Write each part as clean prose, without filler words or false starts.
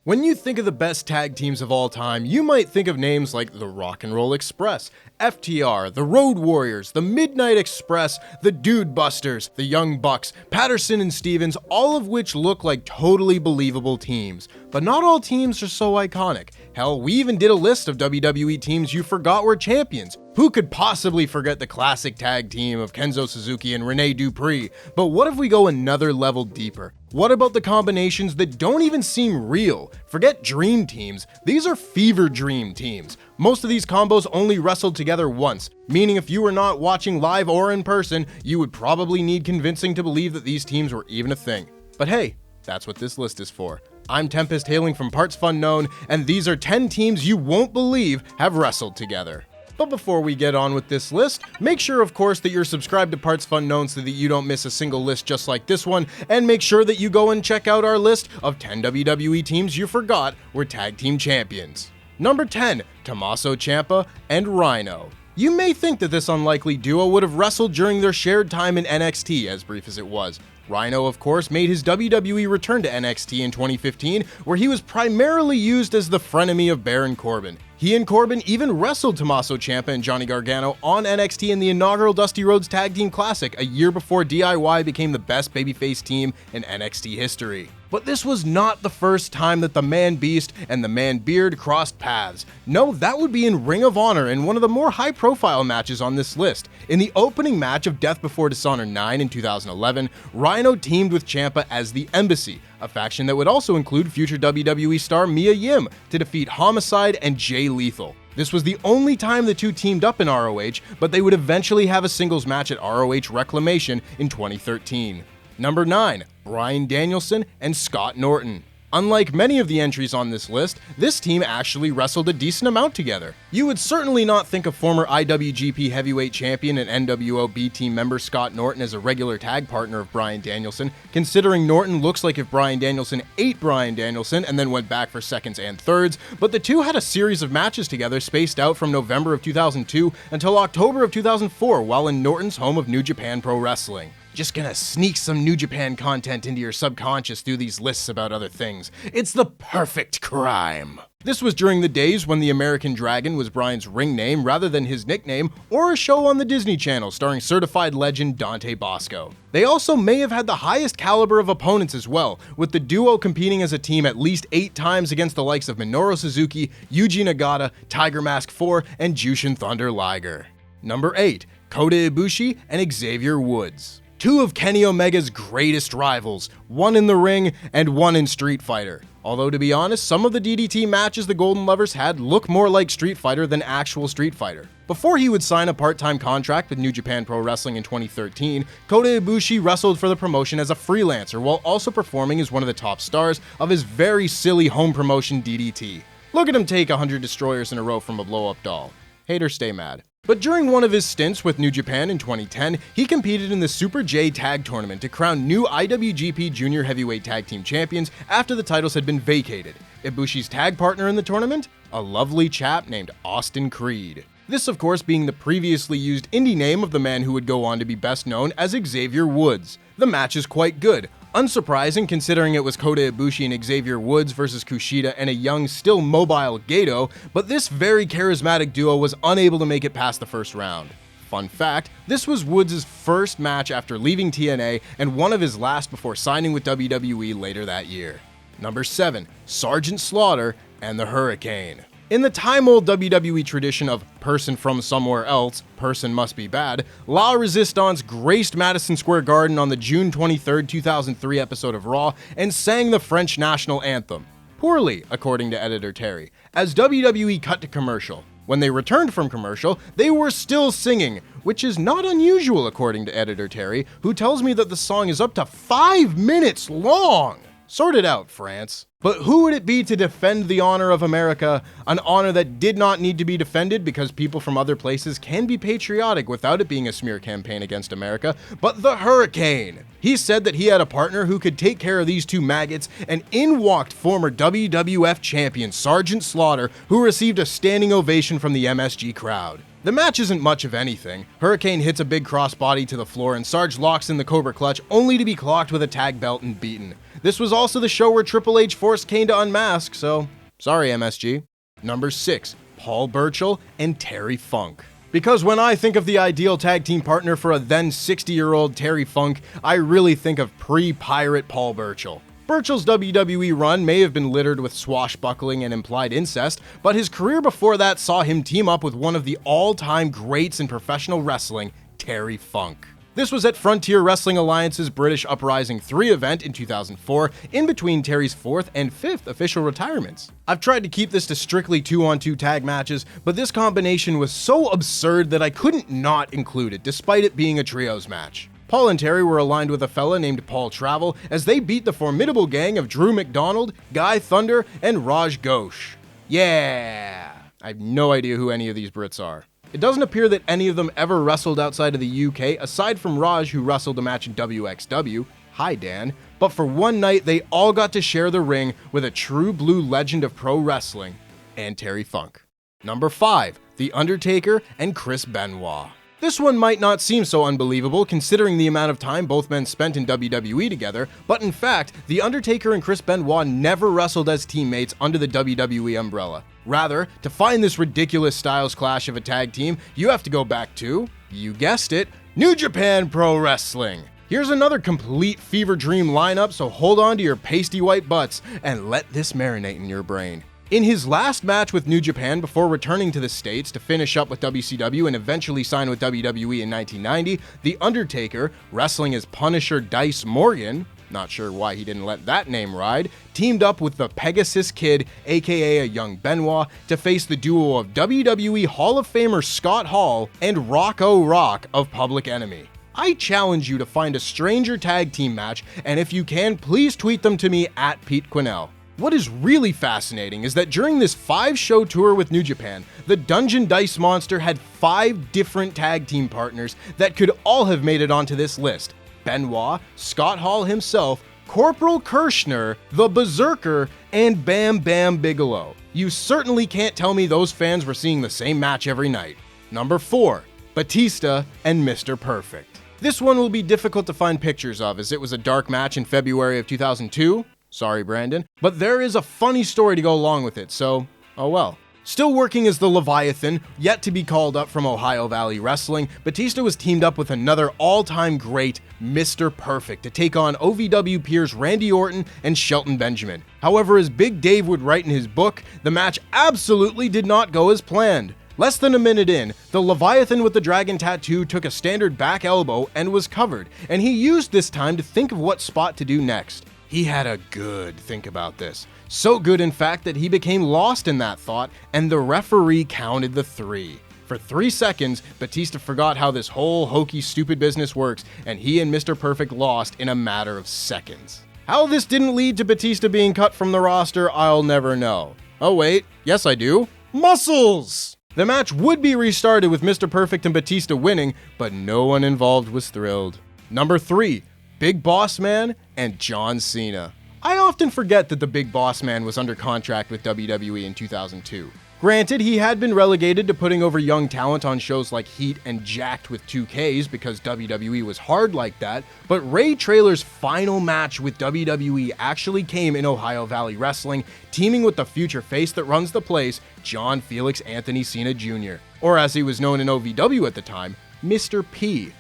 When you think of the best tag teams of all time, you might think of names like the Rock and Roll Express, FTR, the Road Warriors, the Midnight Express, the Dude Busters, the Young Bucks, Patterson and Stevens, all of which look like totally believable teams. But not all teams are so iconic. Hell, we even did a list of WWE teams you forgot were champions. Who could possibly forget the classic tag team of Kenzo Suzuki and Rene Dupree? But what if we go another level deeper? What about the combinations that don't even seem real? Forget dream teams, these are fever dream teams. Most of these combos only wrestled together once, meaning if you were not watching live or in person, you would probably need convincing to believe that these teams were even a thing. But hey, that's what this list is for. I'm Tempest, hailing from partsFUNknown, and these are 10 teams you won't believe have wrestled together. But before we get on with this list, make sure of course that you're subscribed to partsFUNknown so that you don't miss a single list just like this one, and make sure that you go and check out our list of 10 WWE teams you forgot were tag team champions. Number 10, Tommaso Ciampa and Rhino. You may think that this unlikely duo would have wrestled during their shared time in NXT, as brief as it was. Rhino, of course, made his WWE return to NXT in 2015, where he was primarily used as the frenemy of Baron Corbin. He and Corbin even wrestled Tommaso Ciampa and Johnny Gargano on NXT in the inaugural Dusty Rhodes Tag Team Classic a year before DIY became the best babyface team in NXT history. But this was not the first time that the Man Beast and the Man Beard crossed paths. No, that would be in Ring of Honor in one of the more high-profile matches on this list. In the opening match of Death Before Dishonor 9 in 2011, Rhino teamed with Ciampa as the Embassy, a faction that would also include future WWE star Mia Yim, to defeat Homicide and Jay Lethal. This was the only time the two teamed up in ROH, but they would eventually have a singles match at ROH Reclamation in 2013. Number 9, Bryan Danielson and Scott Norton. Unlike many of the entries on this list, this team actually wrestled a decent amount together. You would certainly not think of former IWGP Heavyweight Champion and NWO B-Team member Scott Norton as a regular tag partner of Bryan Danielson, considering Norton looks like if Bryan Danielson ate Bryan Danielson and then went back for seconds and thirds, but the two had a series of matches together spaced out from November of 2002 until October of 2004 while in Norton's home of New Japan Pro Wrestling. Just gonna sneak some New Japan content into your subconscious through these lists about other things. It's the perfect crime. This was during the days when the American Dragon was Bryan's ring name rather than his nickname, or a show on the Disney Channel starring certified legend Dante Bosco. They also may have had the highest caliber of opponents as well, with the duo competing as a team at least 8 times against the likes of Minoru Suzuki, Yuji Nagata, Tiger Mask 4, and Jushin Thunder Liger. Number 8, Kota Ibushi and Xavier Woods. Two of Kenny Omega's greatest rivals, one in the ring and one in Street Fighter. Although to be honest, some of the DDT matches the Golden Lovers had look more like Street Fighter than actual Street Fighter. Before he would sign a part-time contract with New Japan Pro Wrestling in 2013, Kota Ibushi wrestled for the promotion as a freelancer while also performing as one of the top stars of his very silly home promotion DDT. Look at him take 100 destroyers in a row from a blow-up doll. Haters stay mad. But during one of his stints with New Japan in 2010, he competed in the Super J Tag Tournament to crown new IWGP Junior Heavyweight Tag Team Champions after the titles had been vacated. Ibushi's tag partner in the tournament? A lovely chap named Austin Creed. This, of course, being the previously used indie name of the man who would go on to be best known as Xavier Woods. The match is quite good. Unsurprising considering it was Kota Ibushi and Xavier Woods versus Kushida and a young, still mobile Gedo, but this very charismatic duo was unable to make it past the first round. Fun fact, this was Woods' first match after leaving TNA and one of his last before signing with WWE later that year. Number 7, Sergeant Slaughter and the Hurricane. In the time-old WWE tradition of person from somewhere else, person must be bad, La Resistance graced Madison Square Garden on the June 23, 2003 episode of Raw and sang the French national anthem. Poorly, according to editor Terry, as WWE cut to commercial. When they returned from commercial, they were still singing, which is not unusual according to editor Terry, who tells me that the song is up to 5 minutes long. Sort it out, France. But who would it be to defend the honor of America, an honor that did not need to be defended because people from other places can be patriotic without it being a smear campaign against America, but the Hurricane? He said that he had a partner who could take care of these two maggots, and in walked former WWF champion Sergeant Slaughter, who received a standing ovation from the MSG crowd. The match isn't much of anything. Hurricane hits a big crossbody to the floor and Sarge locks in the Cobra Clutch only to be clocked with a tag belt and beaten. This was also the show where Triple H forced Kane to unmask, so sorry MSG. Number 6, Paul Burchill and Terry Funk. Because when I think of the ideal tag team partner for a then 60-year-old Terry Funk, I really think of pre-pirate Paul Burchill. Burchill's WWE run may have been littered with swashbuckling and implied incest, but his career before that saw him team up with one of the all-time greats in professional wrestling, Terry Funk. This was at Frontier Wrestling Alliance's British Uprising 3 event in 2004, in between Terry's 4th and 5th official retirements. I've tried to keep this to strictly 2-on-2 tag matches, but this combination was so absurd that I couldn't not include it, despite it being a trios match. Paul and Terry were aligned with a fella named Paul Travel as they beat the formidable gang of Drew McDonald, Guy Thunder, and Raj Ghosh. Yeah! I have no idea who any of these Brits are. It doesn't appear that any of them ever wrestled outside of the UK, aside from Raj, who wrestled a match in WXW. Hi, Dan. But for one night, they all got to share the ring with a true blue legend of pro wrestling, and Terry Funk. Number 5, The Undertaker and Chris Benoit. This one might not seem so unbelievable considering the amount of time both men spent in WWE together, but in fact, The Undertaker and Chris Benoit never wrestled as teammates under the WWE umbrella. Rather, to find this ridiculous styles clash of a tag team, you have to go back to, you guessed it, New Japan Pro Wrestling. Here's another complete fever dream lineup, so hold on to your pasty white butts and let this marinate in your brain. In his last match with New Japan before returning to the States to finish up with WCW and eventually sign with WWE in 1990, The Undertaker, wrestling as Punisher Dice Morgan, not sure why he didn't let that name ride, teamed up with the Pegasus Kid, aka a young Benoit, to face the duo of WWE Hall of Famer Scott Hall and Rocco Rock of Public Enemy. I challenge you to find a stranger tag team match, and if you can, please tweet them to me at Pete Quinnell. What is really fascinating is that during this 5-show tour with New Japan, the Dungeon Dice Monster had 5 different tag team partners that could all have made it onto this list. Benoit, Scott Hall himself, Corporal Kirshner, the Berserker, and Bam Bam Bigelow. You certainly can't tell me those fans were seeing the same match every night. Number 4, Batista and Mr. Perfect. This one will be difficult to find pictures of as it was a dark match in February of 2002. Sorry, Brandon. But there is a funny story to go along with it, so, oh well. Still working as the Leviathan, yet to be called up from Ohio Valley Wrestling, Batista was teamed up with another all-time great, Mr. Perfect, to take on OVW peers Randy Orton and Shelton Benjamin. However, as Big Dave would write in his book, the match absolutely did not go as planned. Less than a minute in, the Leviathan with the dragon tattoo took a standard back elbow and was covered, and he used this time to think of what spot to do next. He had a good think about this. So good, in fact, that he became lost in that thought, and the referee counted the 3. For 3 seconds, Batista forgot how this whole hokey, stupid business works, and he and Mr. Perfect lost in a matter of seconds. How this didn't lead to Batista being cut from the roster, I'll never know. Oh wait, yes I do. Muscles! The match would be restarted with Mr. Perfect and Batista winning, but no one involved was thrilled. Number 3, Big Boss Man and John Cena. I often forget that the Big Boss Man was under contract with WWE in 2002. Granted, he had been relegated to putting over young talent on shows like Heat and Jacked with 2Ks because WWE was hard like that, but Ray Traylor's final match with WWE actually came in Ohio Valley Wrestling, teaming with the future face that runs the place, John Felix Anthony Cena Jr., or as he was known in OVW at the time, Mr. P.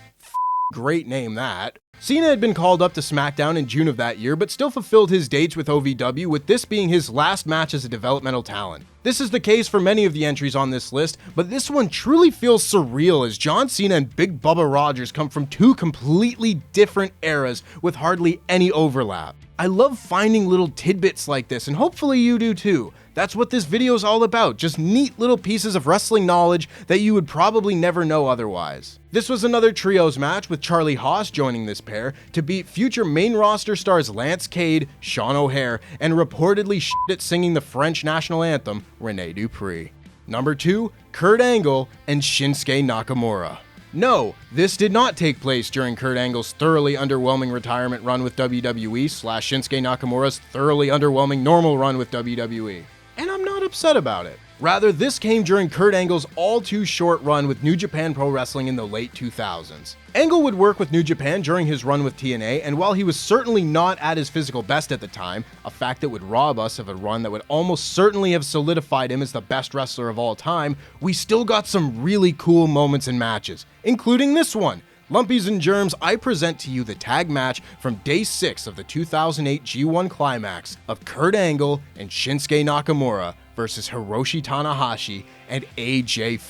Great name that. Cena had been called up to SmackDown in June of that year, but still fulfilled his dates with OVW, with this being his last match as a developmental talent. This is the case for many of the entries on this list, but this one truly feels surreal as John Cena and Big Bubba Rogers come from 2 completely different eras with hardly any overlap. I love finding little tidbits like this, and hopefully you do too. That's what this video is all about, just neat little pieces of wrestling knowledge that you would probably never know otherwise. This was another trios match with Charlie Haas joining this pair to beat future main roster stars Lance Cade, Sean O'Hare, and reportedly shit at singing the French national anthem, Rene Dupree. Number 2, Kurt Angle and Shinsuke Nakamura. No, this did not take place during Kurt Angle's thoroughly underwhelming retirement run with WWE / Shinsuke Nakamura's thoroughly underwhelming normal run with WWE. And I'm not upset about it. Rather, this came during Kurt Angle's all-too-short run with New Japan Pro Wrestling in the late 2000s. Angle would work with New Japan during his run with TNA, and while he was certainly not at his physical best at the time, a fact that would rob us of a run that would almost certainly have solidified him as the best wrestler of all time, we still got some really cool moments and matches, including this one. Lumpies and Germs, I present to you the tag match from Day 6 of the 2008 G1 Climax of Kurt Angle and Shinsuke Nakamura versus Hiroshi Tanahashi and AJ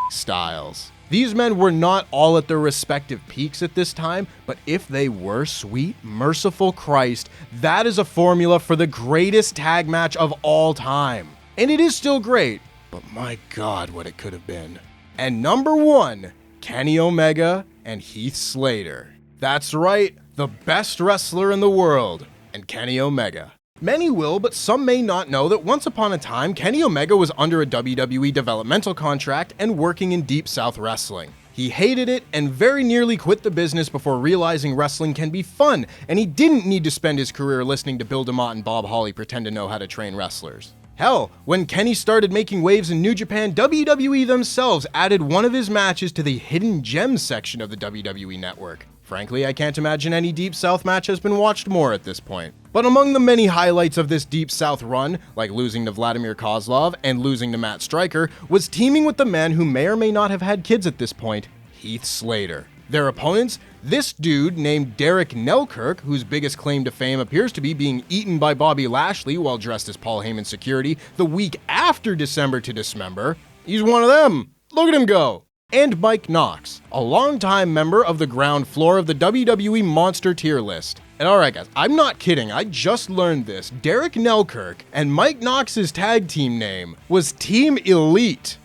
Styles. These men were not all at their respective peaks at this time, but if they were, sweet, merciful Christ, that is a formula for the greatest tag match of all time. And it is still great, but my God, what it could have been. And number 1, Kenny Omega and Heath Slater. That's right, the best wrestler in the world, and Kenny Omega. Many will, but some may not know that once upon a time, Kenny Omega was under a WWE developmental contract and working in Deep South Wrestling. He hated it and very nearly quit the business before realizing wrestling can be fun, and he didn't need to spend his career listening to Bill DeMott and Bob Holly pretend to know how to train wrestlers. Hell, when Kenny started making waves in New Japan, WWE themselves added one of his matches to the Hidden Gems section of the WWE network. Frankly, I can't imagine any Deep South match has been watched more at this point. But among the many highlights of this Deep South run, like losing to Vladimir Kozlov and losing to Matt Striker, was teaming with the man who may or may not have had kids at this point, Heath Slater. Their opponents, this dude named Derek Nelkirk, whose biggest claim to fame appears to be being eaten by Bobby Lashley while dressed as Paul Heyman's security the week after December to Dismember. He's one of them. Look at him go. And Mike Knox, a longtime member of the ground floor of the WWE Monster Tier List. And alright guys, I'm not kidding, I just learned this. Derek Nelkirk and Mike Knox's tag team name was Team Elite.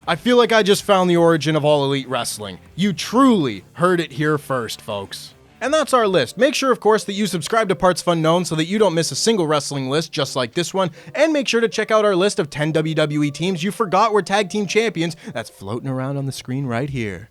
I feel like I just found the origin of all elite wrestling. You truly heard it here first, folks. And that's our list. Make sure, of course, that you subscribe to partsFUNknown so that you don't miss a single wrestling list just like this one. And make sure to check out our list of 10 WWE teams you forgot were tag team champions that's floating around on the screen right here.